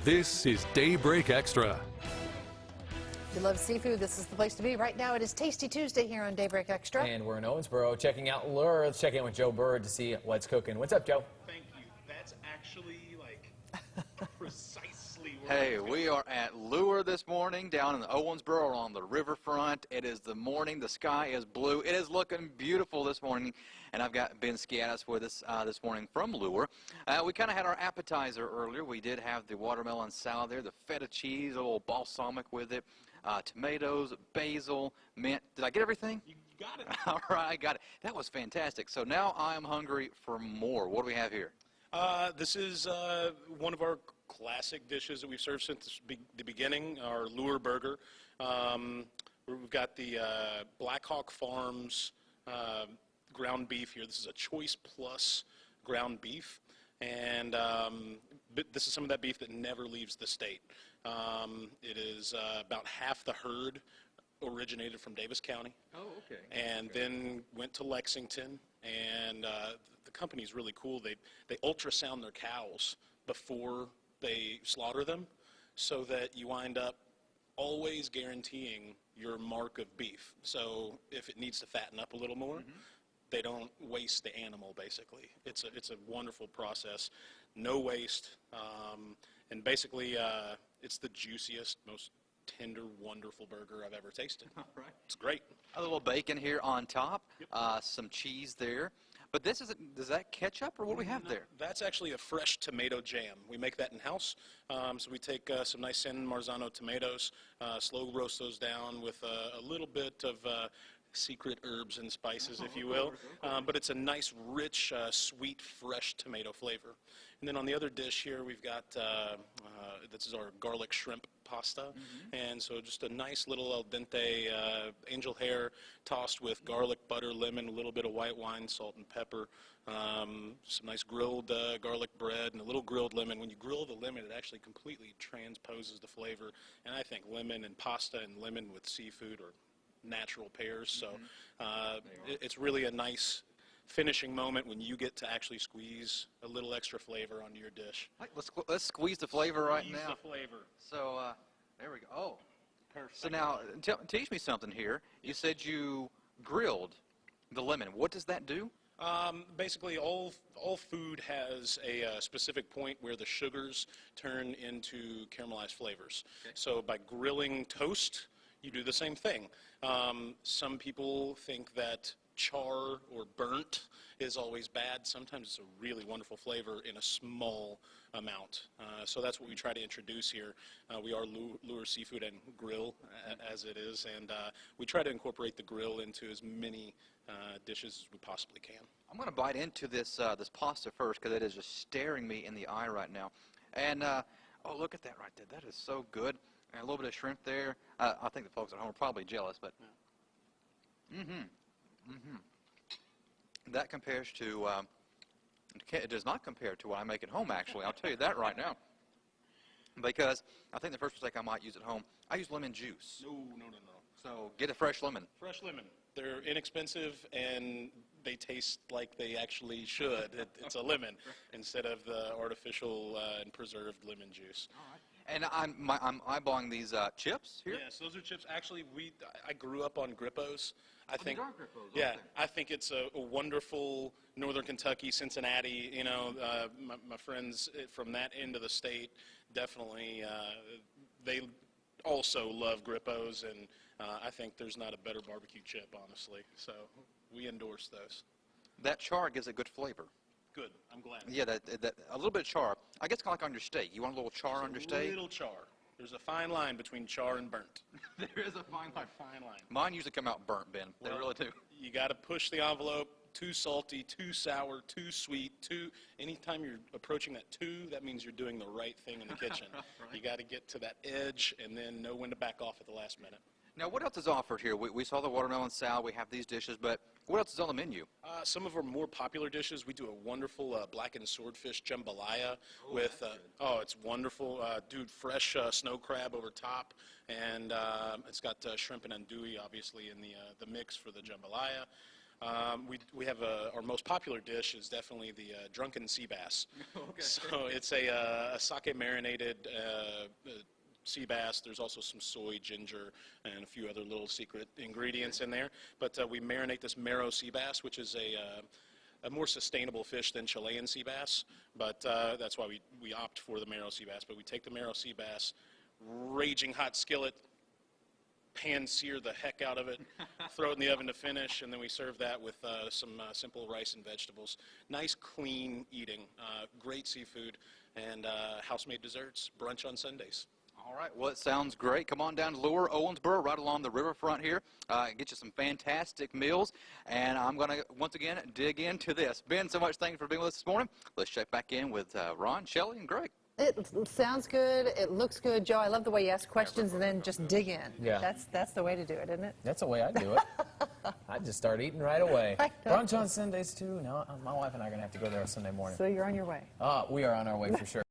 This is Daybreak Extra. If you love seafood, this is the place to be. Right now, it is Tasty Tuesday here on Daybreak Extra. And we're in Owensboro checking out Lure. Let's check in with Joe Bird to see what's cooking. What's up, Joe? Thank you. That's actually, like, precisely where Hey, we are at Lure this morning down in Owensboro on the riverfront. It is the morning. The sky is blue. It is looking beautiful this morning. And I've got Ben Skiatis with us this morning from Lure. We kind of had our appetizer earlier. We did have the watermelon salad there, the feta cheese, a little balsamic with it, tomatoes, basil, mint. Did I get everything? You got it. All right, I got it. That was fantastic. So now I am hungry for more. What do we have here? This is one of our classic dishes that we've served since the beginning, our Lure burger. We've got the Black Hawk Farms ground beef here. This is a Choice Plus ground beef, and this is some of that beef that never leaves the state. It is about half the herd originated from Davis County. Oh, okay. And then went to Lexington, and the company's really cool. They ultrasound their cows before they slaughter them, so that you wind up always guaranteeing your mark of beef. So if it needs to fatten up a little more, they don't waste the animal, basically. It's a wonderful process, no waste, and basically it's the juiciest, most tender, wonderful burger I've ever tasted. All right. It's great. A little bacon here on top, Yep. some cheese there. But this is, does that ketchup or what do we have No, there? That's actually a fresh tomato jam. We make that in-house. So we take some nice San Marzano tomatoes, slow roast those down with a little bit of secret herbs and spices, if you will. But it's a nice, rich, sweet, fresh tomato flavor. And then on the other dish here, we've got, this is our garlic shrimp pasta. And so just a nice little al dente angel hair tossed with garlic, butter, lemon, a little bit of white wine, salt, and pepper. Some nice grilled garlic bread and a little grilled lemon. When you grill the lemon, it actually completely transposes the flavor. And I think lemon and pasta and lemon with seafood are natural pairs, so it's really a nice finishing moment when you get to actually squeeze a little extra flavor onto your dish. Right, let's squeeze the flavor right Squeeze now. the flavor. So there we go. Oh, Perfect. so now teach me something here. You said you grilled the lemon. What does that do? Basically, all food has a specific point where the sugars turn into caramelized flavors. Okay. So by grilling toast, you do the same thing. Some people think that char or burnt is always bad. Sometimes it's a really wonderful flavor in a small amount. So that's what we try to introduce here. We are Lure Seafood and Grill as it is, and we try to incorporate the grill into as many dishes as we possibly can. I'm going to bite into this this pasta first because it is just staring me in the eye right now. And oh, look at that right there. That is so good. And a little bit of shrimp there. I think the folks at home are probably jealous, but that compares to it does not compare to what I make at home. Actually, I'll tell you that right now. Because I think the first mistake I might use at home, I use lemon juice. No. So get a fresh lemon. Fresh lemon. They're inexpensive and they taste like they actually should. It's a lemon instead of the artificial and preserved lemon juice. All right. And I'm eyeballing these chips here. Yes, those are chips. Actually, I grew up on Grippos. I think. these are Grippos, Yeah, okay. I think it's a wonderful Northern Kentucky, Cincinnati. You know, my friends from that end of the state definitely they also love Grippos, and I think there's not a better barbecue chip, honestly. So we endorse those. That char gives a good flavor. Good. I'm glad. Yeah, that a little bit of char. I guess kind of like on your steak. You want a little char on your steak? A little char. There's a fine line between char and burnt. There is a fine line. Fine line. Mine usually come out burnt, Ben. They Well, really do. You got to push the envelope. Too salty, too sour, too sweet, anytime you're approaching that that means you're doing the right thing in the kitchen. Right. You got to get to that edge and then know when to back off at the last minute. Now, what else is offered here? We saw the watermelon salad. We have these dishes, but what else is on the menu? Some of our more popular dishes, we do a wonderful blackened swordfish jambalaya with, it's wonderful. Dude, fresh snow crab over top, and it's got shrimp and andouille, obviously, in the mix for the jambalaya. We have our most popular dish is definitely the drunken sea bass. Okay. So it's a sake marinated sea bass. There's also some soy, ginger, and a few other little secret ingredients in there. But we marinate this marrow sea bass, which is a more sustainable fish than Chilean sea bass. But that's why we opt for the marrow sea bass. But we take the marrow sea bass, raging hot skillet, pan sear the heck out of it, throw it in the oven to finish, and then we serve that with some simple rice and vegetables. Nice, clean eating, great seafood, and house-made desserts, brunch on Sundays. All right, well, it sounds great. Come on down to Lure, Owensboro, right along the riverfront here. Get you some fantastic meals, and I'm going to, once again, dig into this. Ben, so much thanks for being with us this morning. Let's check back in with Ron, Shelley, and Greg. It sounds good. It looks good, Joe. I love the way you ask questions and then just dig in. Yeah. That's the way to do it, isn't it? That's the way I do it. I just start eating right away. I know. Brunch on Sundays, too. No, my wife and I are going to have to go there Sunday morning. So you're on your way. We are on our way for sure.